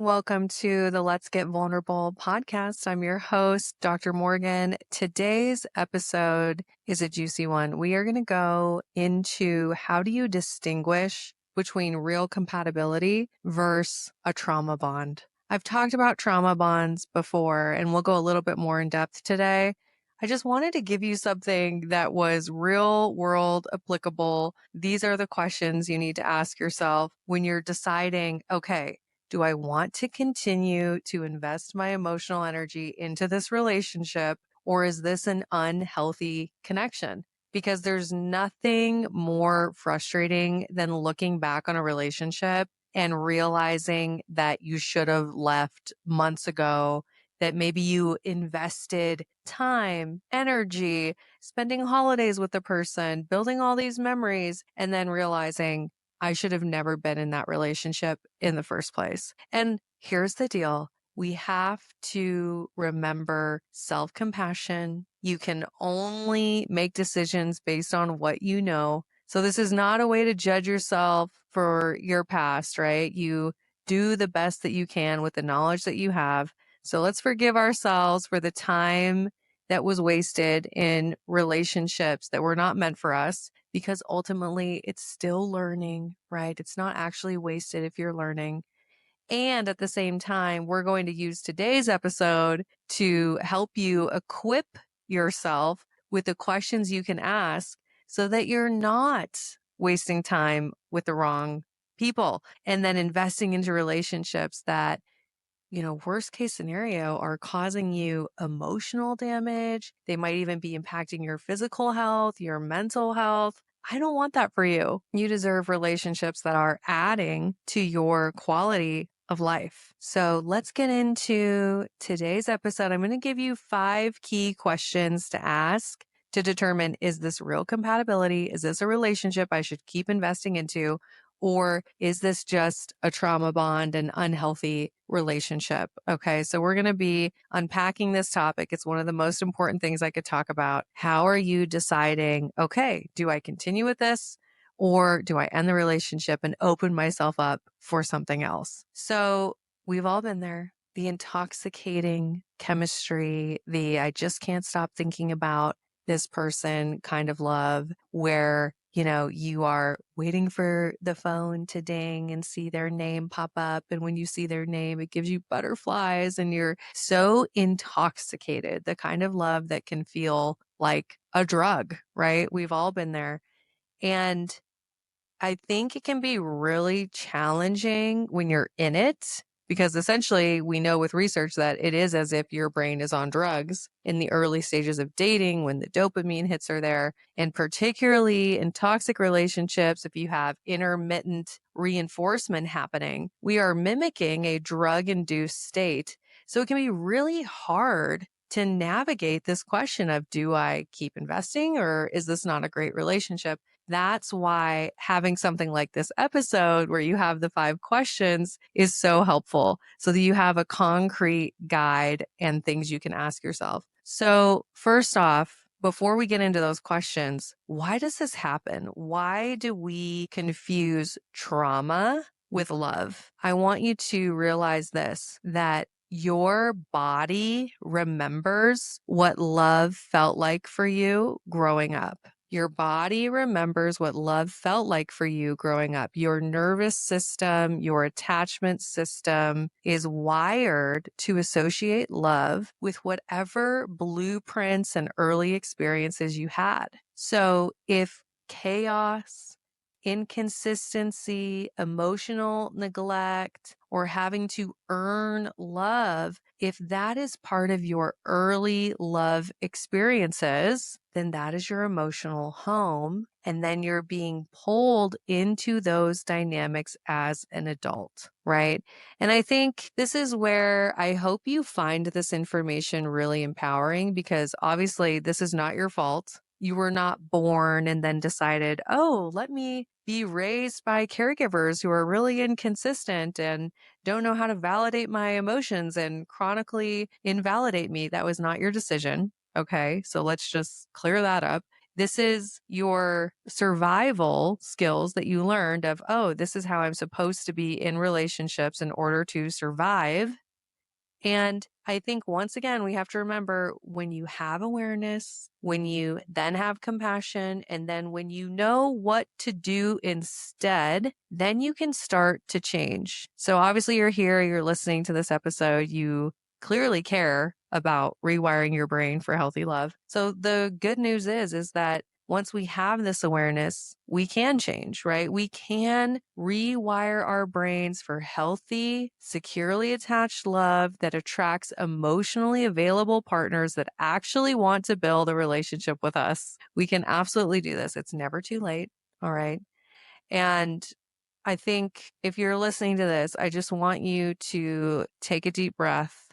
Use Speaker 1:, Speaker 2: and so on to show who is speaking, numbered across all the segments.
Speaker 1: Welcome to the Let's Get Vulnerable podcast. I'm your host, Dr. Morgan. Today's episode is a juicy one. We are going to go into how do you distinguish between real compatibility versus a trauma bond. I've talked about trauma bonds before, and we'll go a little bit more in depth today. I just wanted to give you something that was real world applicable. These are the questions you need to ask yourself when you're deciding, okay, do I want to continue to invest my emotional energy into this relationship, or is this an unhealthy connection? Because there's nothing more frustrating than looking back on a relationship and realizing that you should have left months ago, that maybe you invested time, energy, spending holidays with the person, building all these memories, and then realizing I should have never been in that relationship in the first place. And here's the deal. We have to remember self-compassion. You can only make decisions based on what you know. So this is not a way to judge yourself for your past, right? You do the best that you can with the knowledge that you have. So let's forgive ourselves for the time that was wasted in relationships that were not meant for us, because ultimately it's still learning, right? It's not actually wasted if you're learning. And at the same time, we're going to use today's episode to help you equip yourself with the questions you can ask so that you're not wasting time with the wrong people and then investing into relationships that, worst case scenario, are causing you emotional damage. They might even be impacting your physical health, your mental health. I don't want that for you. You deserve relationships that are adding to your quality of life. So let's get into today's episode. I'm going to give you 5 key questions to ask to determine, is this real compatibility? Is this a relationship I should keep investing into? Or is this just a trauma bond, an unhealthy relationship? Okay, so we're going to be unpacking this topic. It's one of the most important things I could talk about. How are you deciding, okay, do I continue with this? Or do I end the relationship and open myself up for something else? So we've all been there. The intoxicating chemistry, the I just can't stop thinking about this person kind of love, where you are waiting for the phone to ding and see their name pop up. And when you see their name, it gives you butterflies and you're so intoxicated, the kind of love that can feel like a drug, right? We've all been there. And I think it can be really challenging when you're in it, because essentially we know with research that it is as if your brain is on drugs in the early stages of dating when the dopamine hits are there. And particularly in toxic relationships, if you have intermittent reinforcement happening, we are mimicking a drug-induced state. So it can be really hard to navigate this question of, do I keep investing, or is this not a great relationship? That's why having something like this episode where you have the 5 questions is so helpful, so that you have a concrete guide and things you can ask yourself. So first off, before we get into those questions, why does this happen? Why do we confuse trauma with love? I want you to realize this, that your body remembers what love felt like for you growing up. Your body remembers what love felt like for you growing up. Your nervous system, your attachment system is wired to associate love with whatever blueprints and early experiences you had. So if chaos, inconsistency, emotional neglect, or having to earn love, if that is part of your early love experiences, then that is your emotional home. And then you're being pulled into those dynamics as an adult, right? And I think this is where I hope you find this information really empowering, because obviously this is not your fault. You were not born and then decided, oh, let me be raised by caregivers who are really inconsistent and don't know how to validate my emotions and chronically invalidate me. That was not your decision. Okay, so let's just clear that up. This is your survival skills that you learned of, oh, this is how I'm supposed to be in relationships in order to survive. And I think once again, we have to remember when you have awareness, when you then have compassion, and then when you know what to do instead, then you can start to change. So obviously, you're here, you're listening to this episode, you clearly care about rewiring your brain for healthy love. So the good news is that once we have this awareness, we can change, right? We can rewire our brains for healthy, securely attached love that attracts emotionally available partners that actually want to build a relationship with us. We can absolutely do this. It's never too late. All right. And I think if you're listening to this, I just want you to take a deep breath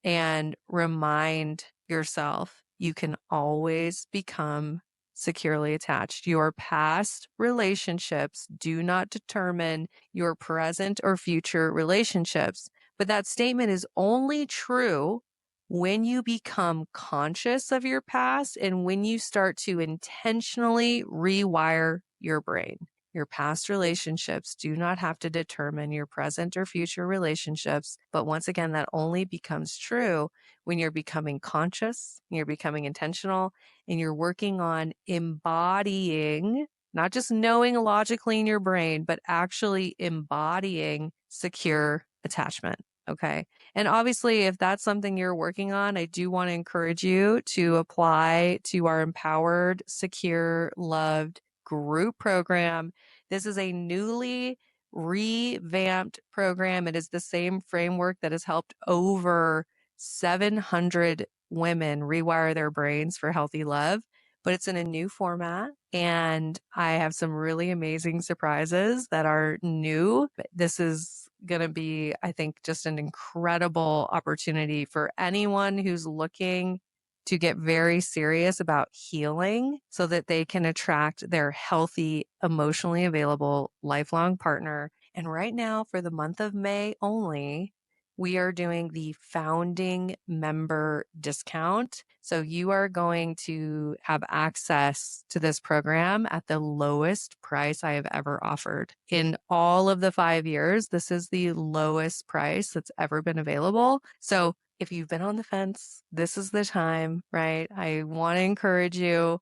Speaker 1: and remind yourself you can always become securely attached. Your past relationships do not determine your present or future relationships. But that statement is only true when you become conscious of your past and when you start to intentionally rewire your brain. Your past relationships do not have to determine your present or future relationships. But once again, that only becomes true when you're becoming conscious, you're becoming intentional, and you're working on embodying, not just knowing logically in your brain, but actually embodying secure attachment. Okay. And obviously, if that's something you're working on, I do want to encourage you to apply to our Empowered, Secure, Loved group program. This is a newly revamped program. It is the same framework that has helped over 700 women rewire their brains for healthy love, but it's in a new format. And I have some really amazing surprises that are new. This is going to be, I think, just an incredible opportunity for anyone who's looking to get very serious about healing so that they can attract their healthy, emotionally available, lifelong partner. And right now, for the month of May only, we are doing the founding member discount. So you are going to have access to this program at the lowest price I have ever offered. In all of the 5 years, this is the lowest price that's ever been available. So if you've been on the fence, this is the time, right? I want to encourage you.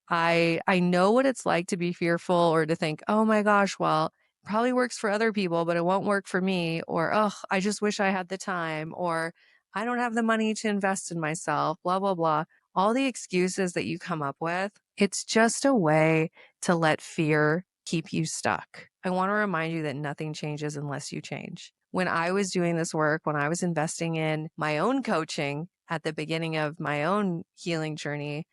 Speaker 1: I know what it's like to be fearful or to think, oh my gosh, well, it probably works for other people, but it won't work for me. Or, oh, I just wish I had the time. Or I don't have the money to invest in myself, blah, blah, blah. All the excuses that you come up with, it's just a way to let fear keep you stuck. I want to remind you that nothing changes unless you change. When I was doing this work, when I was investing in my own coaching at the beginning of my own healing journey,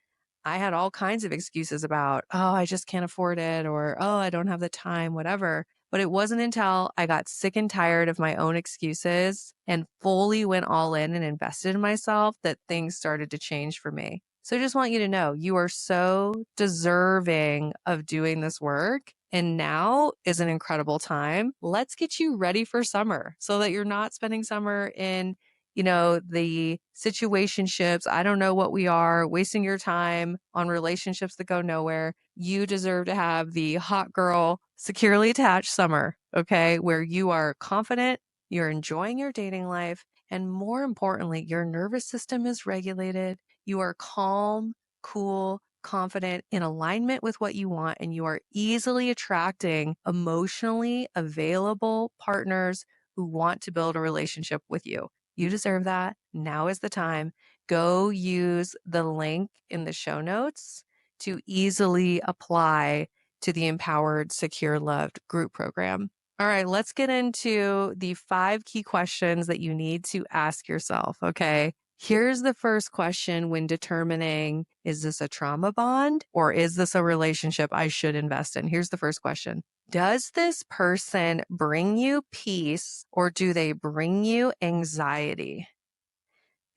Speaker 1: I had all kinds of excuses about, oh, I just can't afford it, or oh, I don't have the time, whatever. But it wasn't until I got sick and tired of my own excuses and fully went all in and invested in myself that things started to change for me. So I just want you to know you are so deserving of doing this work. And now is an incredible time. Let's get you ready for summer so that you're not spending summer in the situationships, I don't know what we are, wasting your time on relationships that go nowhere. You deserve to have the hot girl, securely attached summer, okay, where you are confident, you're enjoying your dating life, and more importantly, your nervous system is regulated. You are calm, cool, confident, in alignment with what you want, and you are easily attracting emotionally available partners who want to build a relationship with you. You deserve that. Now is the time. Go use the link in the show notes to easily apply to the Empowered, Secure, Loved group program. All right, let's get into the 5 key questions that you need to ask yourself. Okay. Here's the first question when determining, is this a trauma bond or is this a relationship I should invest in? Here's the first question. Does this person bring you peace or do they bring you anxiety?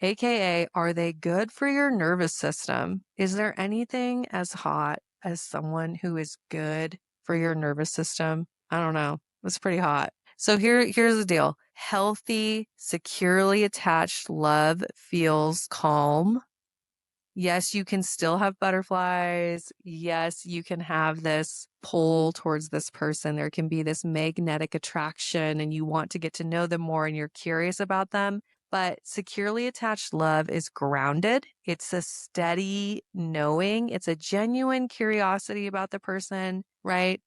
Speaker 1: AKA, are they good for your nervous system? Is there anything as hot as someone who is good for your nervous system? I don't know. It's pretty hot. So here's the deal. Healthy, securely attached love feels calm, Yes, you can still have butterflies. Yes, you can have this pull towards this person. There can be this magnetic attraction and you want to get to know them more and you're curious about them. But securely attached love is grounded. It's a steady knowing. It's a genuine curiosity about the person, right?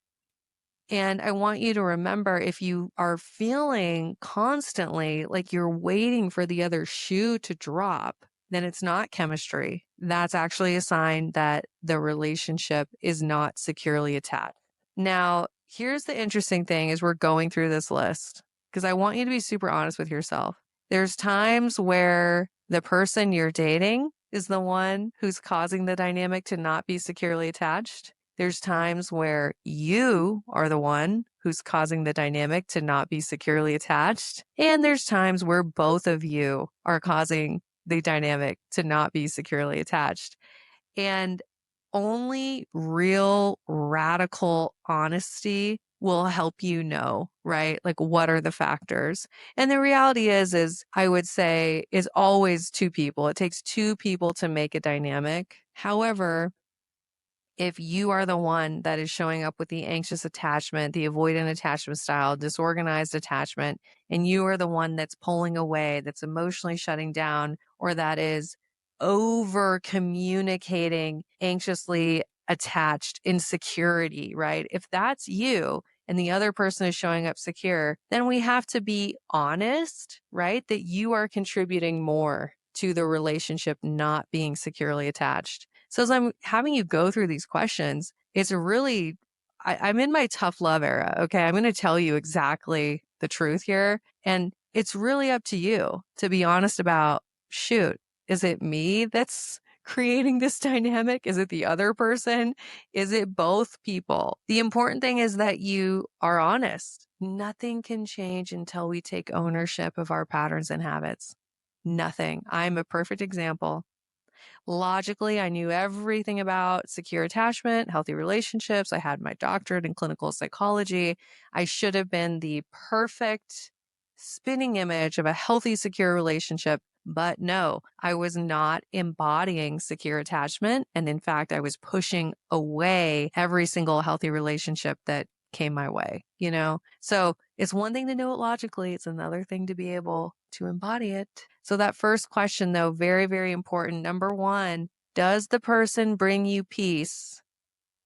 Speaker 1: And I want you to remember, if you are feeling constantly like you're waiting for the other shoe to drop, then it's not chemistry. That's actually a sign that the relationship is not securely attached. Now, here's the interesting thing as we're going through this list, because I want you to be super honest with yourself. There's times where the person you're dating is the one who's causing the dynamic to not be securely attached. There's times where you are the one who's causing the dynamic to not be securely attached. And there's times where both of you are causing the dynamic to not be securely attached. And only real radical honesty will help you know, right? Like, what are the factors? And the reality is I would say, is always two people. It takes two people to make a dynamic. However, if you are the one that is showing up with the anxious attachment, the avoidant attachment style, disorganized attachment, and you are the one that's pulling away, that's emotionally shutting down, or that is over communicating, anxiously attached insecurity, right? If that's you and the other person is showing up secure, then we have to be honest, right? That you are contributing more to the relationship not being securely attached. So as I'm having you go through these questions, it's really, I'm in my tough love era. Okay. I'm going to tell you exactly the truth here. And it's really up to you to be honest about, shoot, is it me that's creating this dynamic? Is it the other person? Is it both people? The important thing is that you are honest. Nothing can change until we take ownership of our patterns and habits. Nothing. I'm a perfect example. Logically, I knew everything about secure attachment, healthy relationships. I had my doctorate in clinical psychology. I should have been the perfect spinning image of a healthy, secure relationship. But no, I was not embodying secure attachment. And in fact, I was pushing away every single healthy relationship that came my way, you know? So it's one thing to know it logically. It's another thing to be able to embody it. So that first question, though, very, very important. Number one, does the person bring you peace,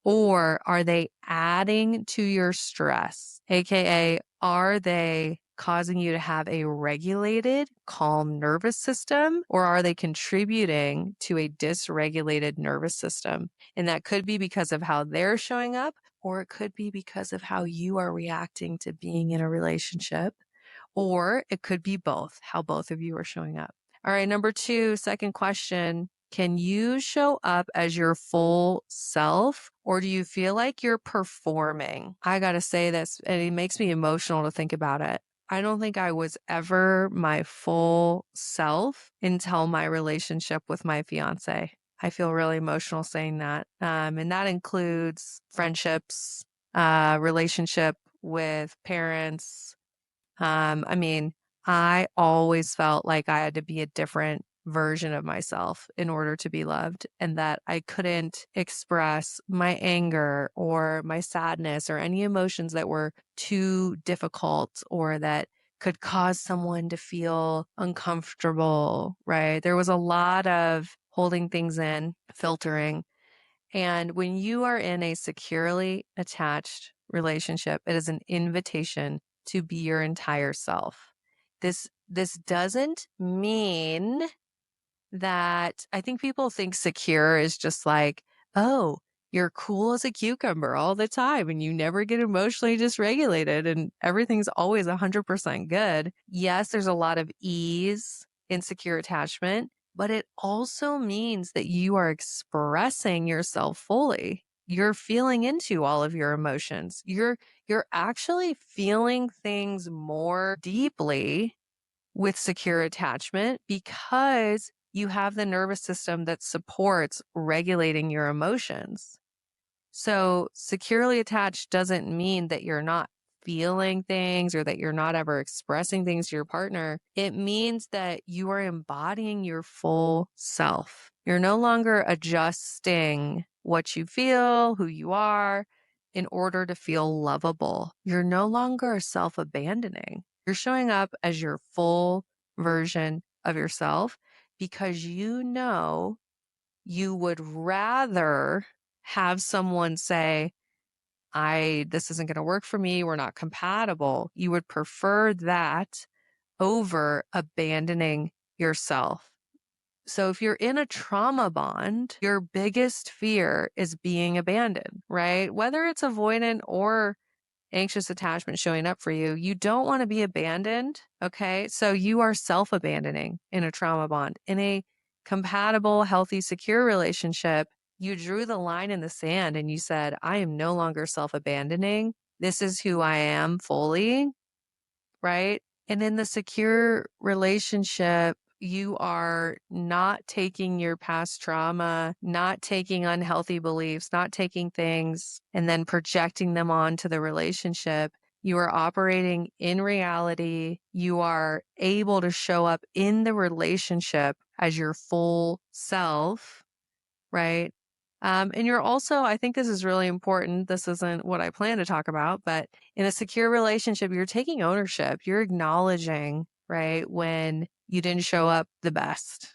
Speaker 1: or are they adding to your stress? AKA, are they causing you to have a regulated, calm nervous system, or are they contributing to a dysregulated nervous system? And that could be because of how they're showing up, or it could be because of how you are reacting to being in a relationship. Or it could be both, how both of you are showing up. All right, number two, second question. Can you show up as your full self, or do you feel like you're performing? I got to say this, and it makes me emotional to think about it. I don't think I was ever my full self until my relationship with my fiance. I feel really emotional saying that. And that includes friendships, relationship with parents, I mean, I always felt like I had to be a different version of myself in order to be loved, and that I couldn't express my anger or my sadness or any emotions that were too difficult or that could cause someone to feel uncomfortable, right? There was a lot of holding things in, filtering. And when you are in a securely attached relationship, it is an invitation to be your entire self. This doesn't mean that I think people think secure is just like, oh, you're cool as a cucumber all the time and you never get emotionally dysregulated and everything's always 100% good. Yes, there's a lot of ease in secure attachment, but it also means that you are expressing yourself fully. You're feeling into all of your emotions. You're actually feeling things more deeply with secure attachment because you have the nervous system that supports regulating your emotions. So securely attached doesn't mean that you're not feeling things or that you're not ever expressing things to your partner, it means that you are embodying your full self. You're no longer adjusting what you feel, who you are, in order to feel lovable. You're no longer self-abandoning. You're showing up as your full version of yourself because you know you would rather have someone say, this isn't going to work for me. We're not compatible. You would prefer that over abandoning yourself. So if you're in a trauma bond, your biggest fear is being abandoned, right? Whether it's avoidant or anxious attachment showing up for you, you don't want to be abandoned. Okay. So you are self-abandoning in a trauma bond. In a compatible, healthy, secure relationship, you drew the line in the sand and you said, I am no longer self-abandoning. This is who I am fully. Right. And in the secure relationship, you are not taking your past trauma, not taking unhealthy beliefs, not taking things and then projecting them onto the relationship. You are operating in reality. You are able to show up in the relationship as your full self, right? And you're also, I think this is really important. This isn't what I plan to talk about, but in a secure relationship, you're taking ownership. You're acknowledging, right, when you didn't show up the best.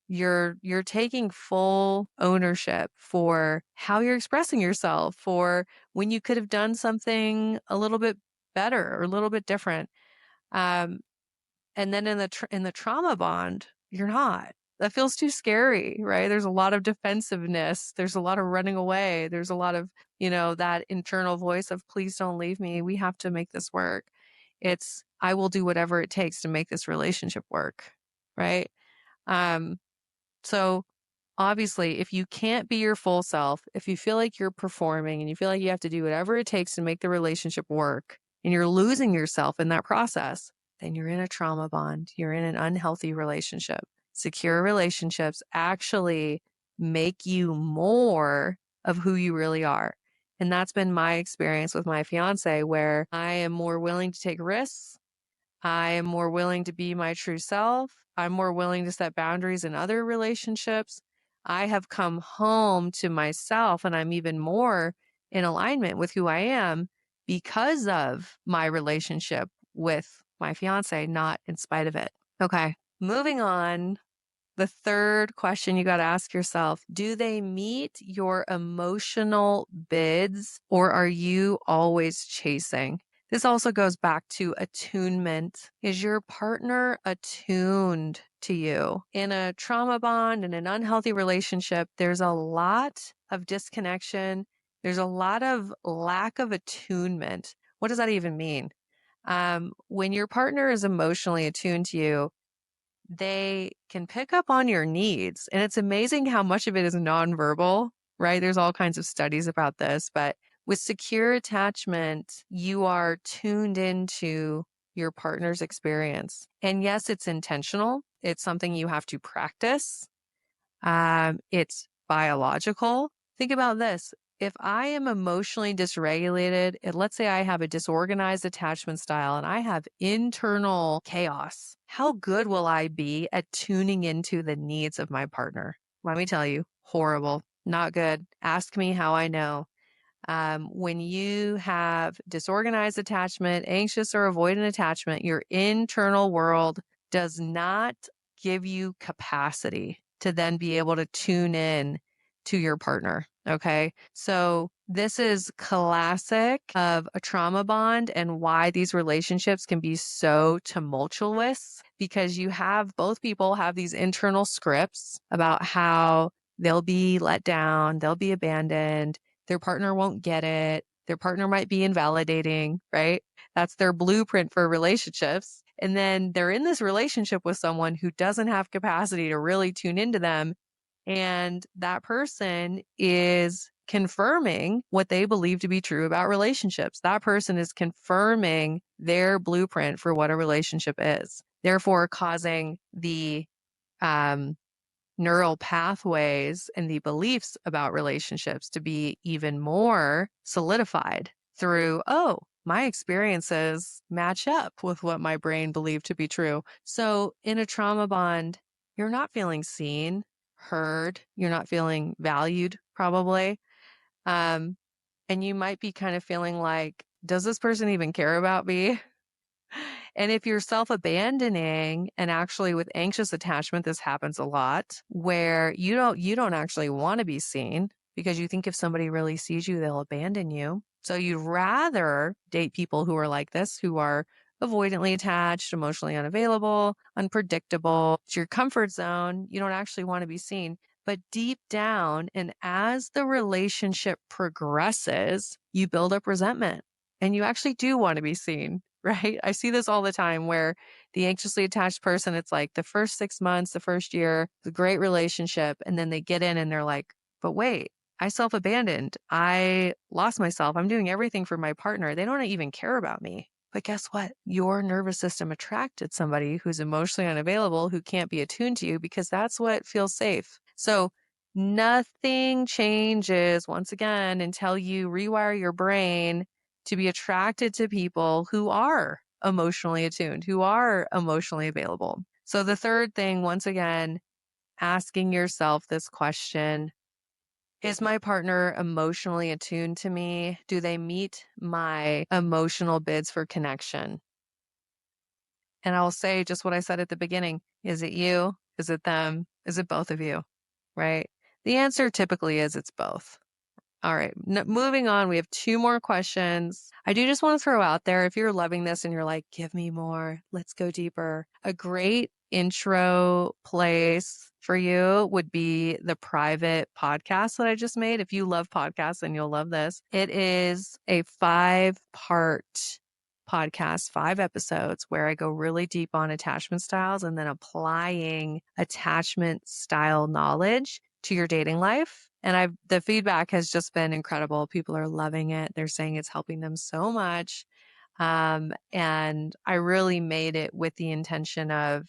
Speaker 1: You're taking full ownership for how you're expressing yourself, for when you could have done something a little bit better or a little bit different. Um, and then in the trauma bond, you're not. That feels too scary, right? There's a lot of defensiveness. There's a lot of running away. There's a lot of, that internal voice of, please don't leave me. We have to make this work. It's, I will do whatever it takes to make this relationship work, right? Um, so obviously, if you can't be your full self, if you feel like you're performing and you feel like you have to do whatever it takes to make the relationship work and you're losing yourself in that process, then you're in a trauma bond. You're in an unhealthy relationship. Secure relationships actually make you more of who you really are. And that's been my experience with my fiance, where I am more willing to take risks. I am more willing to be my true self. I'm more willing to set boundaries in other relationships. I have come home to myself and I'm even more in alignment with who I am because of my relationship with my fiance, not in spite of it. Okay, moving on. The third question you got to ask yourself, do they meet your emotional bids or are you always chasing? This also goes back to attunement. Is your partner attuned to you? In a trauma bond, in an unhealthy relationship, there's a lot of disconnection. There's a lot of lack of attunement. What does that even mean? When your partner is emotionally attuned to you, they can pick up on your needs. And it's amazing how much of it is nonverbal, right? There's all kinds of studies about this, but with secure attachment, you are tuned into your partner's experience. And yes, it's intentional. It's something you have to practice. It's biological. Think about this. If I am emotionally dysregulated, and let's say I have a disorganized attachment style and I have internal chaos, how good will I be at tuning into the needs of my partner? Let me tell you, horrible, not good. Ask me how I know. When you have disorganized attachment, anxious or avoidant attachment, your internal world does not give you capacity to then be able to tune in to your partner. Okay. So this is classic of a trauma bond and why these relationships can be so tumultuous, because both people have these internal scripts about how they'll be let down, they'll be abandoned, their partner won't get it. Their partner might be invalidating, right? That's their blueprint for relationships. And then they're in this relationship with someone who doesn't have capacity to really tune into them. And that person is confirming what they believe to be true about relationships. That person is confirming their blueprint for what a relationship is, therefore causing the neural pathways and the beliefs about relationships to be even more solidified through, oh, my experiences match up with what my brain believed to be true. So in a trauma bond, you're not feeling seen, heard, you're not feeling valued, probably. Um, and you might be kind of feeling like, does this person even care about me? And if you're self-abandoning, and actually with anxious attachment, this happens a lot, where you don't actually want to be seen because you think if somebody really sees you, they'll abandon you. So you'd rather date people who are like this, who are avoidantly attached, emotionally unavailable, unpredictable. It's your comfort zone. You don't actually want to be seen. But deep down, and as the relationship progresses, you build up resentment and you actually do want to be seen, right? I see this all the time where the anxiously attached person, it's like the first 6 months, the first year, the great relationship. And then they get in and they're like, but wait, I self abandoned. I lost myself. I'm doing everything for my partner. They don't even care about me. But guess what? Your nervous system attracted somebody who's emotionally unavailable, who can't be attuned to you because that's what feels safe. So nothing changes once again until you rewire your brain to be attracted to people who are emotionally attuned, who are emotionally available. So the third thing, once again, asking yourself this question: is my partner emotionally attuned to me? Do they meet my emotional bids for connection? And I'll say just what I said at the beginning. Is it you? Is it them? Is it both of you? Right? The answer typically is it's both. All right, moving on. We have two more questions. I do just want to throw out there, if you're loving this and you're like, give me more, let's go deeper. A great intro place for you would be the private podcast that I just made. If you love podcasts, then you'll love this. It is a 5-part podcast, 5 episodes, where I go really deep on attachment styles and then applying attachment style knowledge to your dating life. And the feedback has just been incredible. People are loving it. They're saying it's helping them so much. And I really made it with the intention of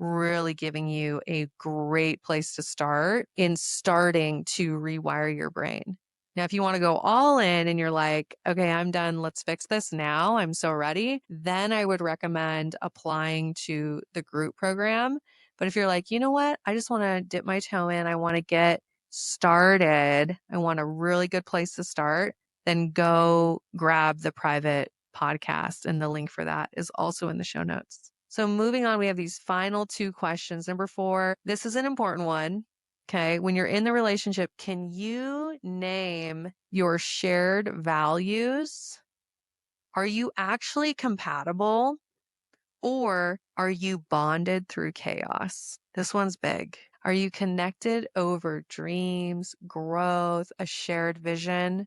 Speaker 1: really giving you a great place to start in starting to rewire your brain. Now, if you want to go all in and you're like, okay, I'm done, let's fix this now, I'm so ready, then I would recommend applying to the group program. But if you're like, you know what, I just want to dip my toe in, I want to get started, I want a really good place to start, then go grab the private podcast. And the link for that is also in the show notes. So moving on, we have these final 2 questions. Number 4, this is an important one. Okay. When you're in the relationship, can you name your shared values? Are you actually compatible, or are you bonded through chaos? This one's big. Are you connected over dreams, growth, a shared vision?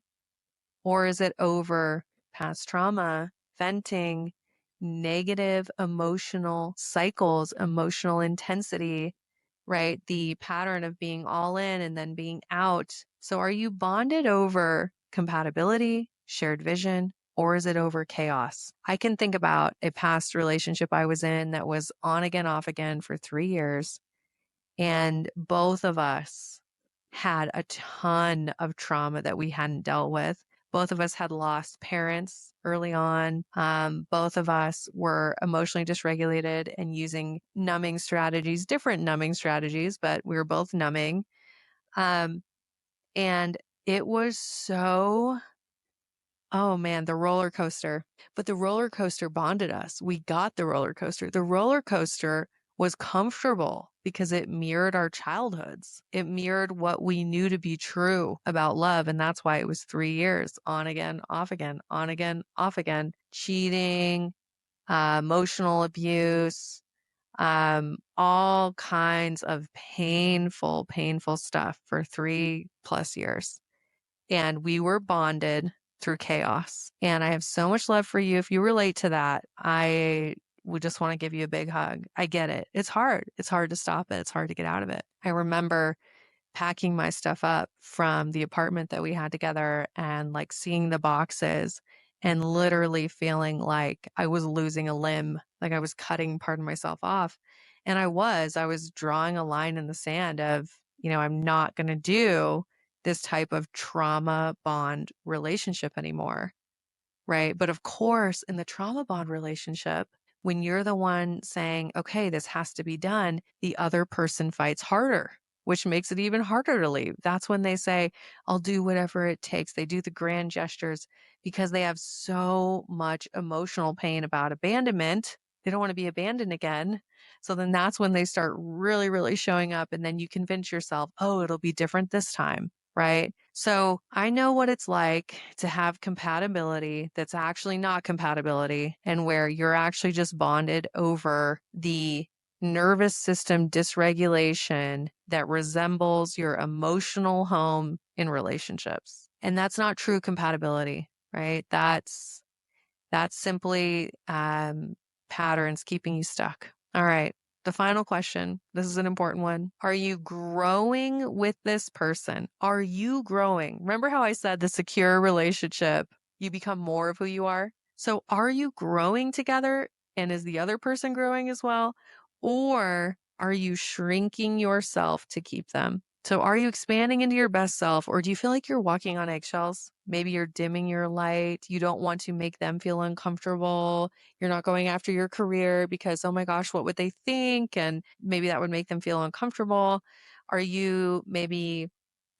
Speaker 1: Or is it over past trauma, venting, negative emotional cycles, emotional intensity, right? The pattern of being all in and then being out. So are you bonded over compatibility, shared vision, or is it over chaos? I can think about a past relationship I was in that was on again, off again for 3 years. And both of us had a ton of trauma that we hadn't dealt with. Both of us had lost parents early on. Both of us were emotionally dysregulated and using numbing strategies, different numbing strategies, but we were both numbing. Um, and it was so, oh man, the roller coaster. But the roller coaster bonded us. We got the roller coaster. The roller coaster was comfortable because it mirrored our childhoods. It mirrored what we knew to be true about love. And that's why it was 3 years on again, off again, on again, off again, cheating, emotional abuse, all kinds of painful, painful stuff for 3+ years. And we were bonded through chaos. And I have so much love for you. If you relate to that, I would just want to give you a big hug. I get it. It's hard. It's hard to stop it. It's hard to get out of it. I remember packing my stuff up from the apartment that we had together and like seeing the boxes and literally feeling like I was losing a limb, like I was cutting part of myself off. And I was drawing a line in the sand of, I'm not going to do this type of trauma bond relationship anymore. right? But of course, in the trauma bond relationship, when you're the one saying, okay, this has to be done, the other person fights harder, which makes it even harder to leave. That's when they say, I'll do whatever it takes. They do the grand gestures because they have so much emotional pain about abandonment. They don't want to be abandoned again. So then that's when they start really, really showing up. And then you convince yourself, oh, it'll be different this time, right? So I know what it's like to have compatibility that's actually not compatibility, and where you're actually just bonded over the nervous system dysregulation that resembles your emotional home in relationships. And that's not true compatibility, right? That's simply patterns keeping you stuck. All right. The final question. This is an important one. Are you growing with this person? Are you growing? Remember how I said the secure relationship, you become more of who you are? So are you growing together? And is the other person growing as well? Or are you shrinking yourself to keep them? So are you expanding into your best self, or do you feel like you're walking on eggshells? Maybe you're dimming your light. You don't want to make them feel uncomfortable. You're not going after your career because, oh my gosh, what would they think? And maybe that would make them feel uncomfortable. Are you maybe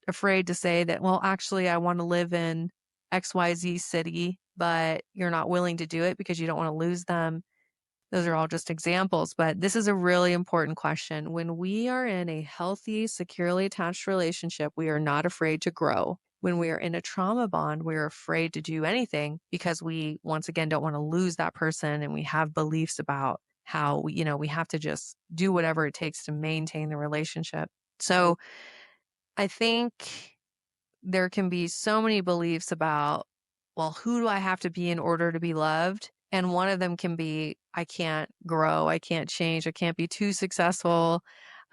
Speaker 1: afraid to say that, well, actually, I want to live in XYZ city, but you're not willing to do it because you don't want to lose them? Those are all just examples, but this is a really important question. When we are in a healthy, securely attached relationship, we are not afraid to grow. When we are in a trauma bond, we're afraid to do anything because we, once again, don't want to lose that person, and we have beliefs about how we have to just do whatever it takes to maintain the relationship. So I think there can be so many beliefs about, well, who do I have to be in order to be loved? And one of them can be, I can't grow, I can't change, I can't be too successful.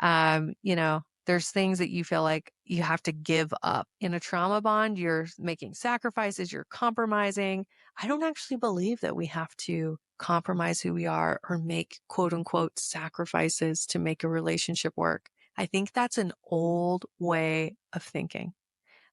Speaker 1: There's things that you feel like you have to give up. In a trauma bond, you're making sacrifices, you're compromising. I don't actually believe that we have to compromise who we are or make quote unquote sacrifices to make a relationship work. I think that's an old way of thinking.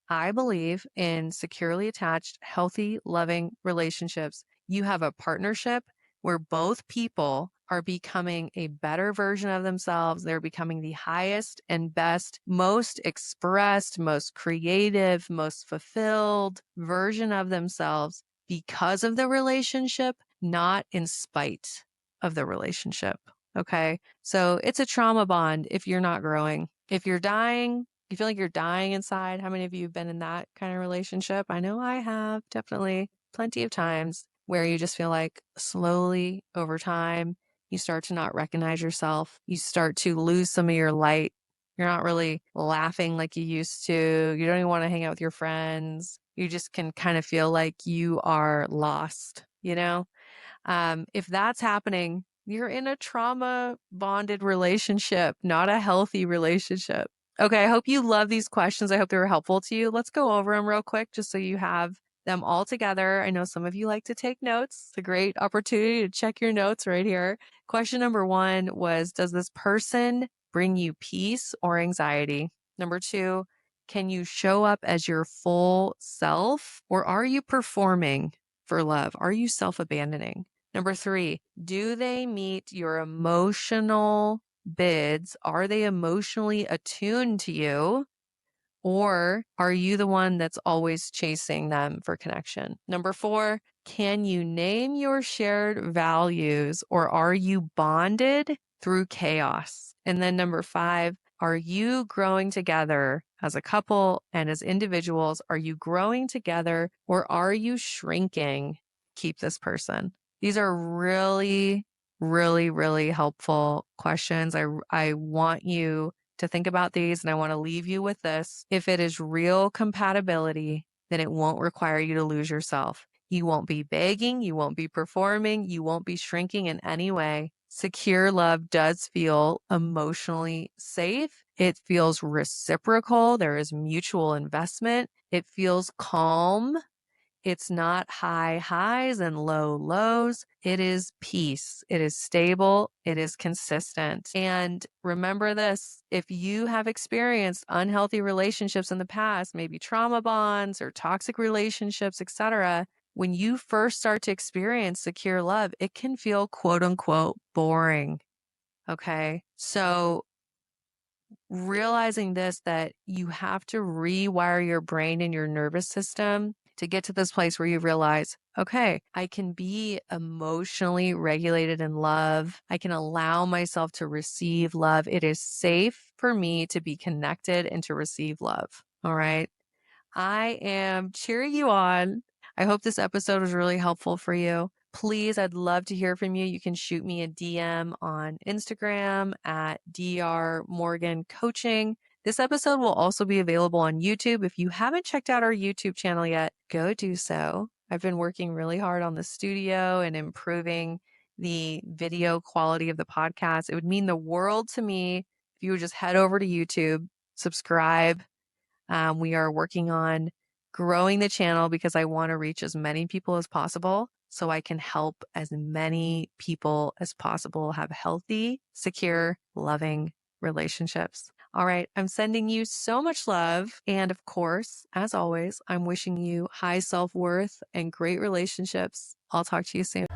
Speaker 1: I believe in securely attached, healthy, loving relationships. You have a partnership where both people are becoming a better version of themselves. They're becoming the highest and best, most expressed, most creative, most fulfilled version of themselves because of the relationship, not in spite of the relationship. Okay. So it's a trauma bond if you're not growing. If you're dying, you feel like you're dying inside. How many of you have been in that kind of relationship? I know I have, definitely plenty of times where you just feel like slowly over time, you start to not recognize yourself. You start to lose some of your light. You're not really laughing like you used to. You don't even want to hang out with your friends. You just can kind of feel like you are lost, you know? If that's happening, you're in a trauma bonded relationship, not a healthy relationship. Okay, I hope you love these questions. I hope they were helpful to you. Let's go over them real quick just so you have them all together. I know some of you like to take notes. It's a great opportunity to check your notes right here. Question number 1 was, does this person bring you peace or anxiety? Number 2, can you show up as your full self, or are you performing for love? Are you self-abandoning? Number 3, do they meet your emotional bids? Are they emotionally attuned to you? Or are you the one that's always chasing them for connection? Number 4, can you name your shared values, or are you bonded through chaos? And then number 5, are you growing together as a couple and as individuals? Are you growing together, or are you shrinking? Keep this person. These are really, really, really helpful questions. I want you to think about these, and I want to leave you with this. If it is real compatibility, then it won't require you to lose yourself. You won't be begging, you won't be performing, you won't be shrinking in any way. Secure love does feel emotionally safe. It feels reciprocal. There is mutual investment. It feels calm. It's not high highs and low lows. It is peace. It is stable. It is consistent. And remember this, if you have experienced unhealthy relationships in the past, maybe trauma bonds or toxic relationships, etc., when you first start to experience secure love, it can feel quote unquote boring. Okay. So realizing this, that you have to rewire your brain and your nervous system to get to this place where you realize, okay, I can be emotionally regulated in love. I can allow myself to receive love. It is safe for me to be connected and to receive love. All right. I am cheering you on. I hope this episode was really helpful for you. Please, I'd love to hear from you. You can shoot me a DM on Instagram at Dr. Morgan Coaching. This episode will also be available on YouTube. If you haven't checked out our YouTube channel yet, go do so. I've been working really hard on the studio and improving the video quality of the podcast. It would mean the world to me if you would just head over to YouTube, subscribe. We are working on growing the channel because I want to reach as many people as possible so I can help as many people as possible have healthy, secure, loving relationships. All right. I'm sending you so much love. And of course, as always, I'm wishing you high self-worth and great relationships. I'll talk to you soon.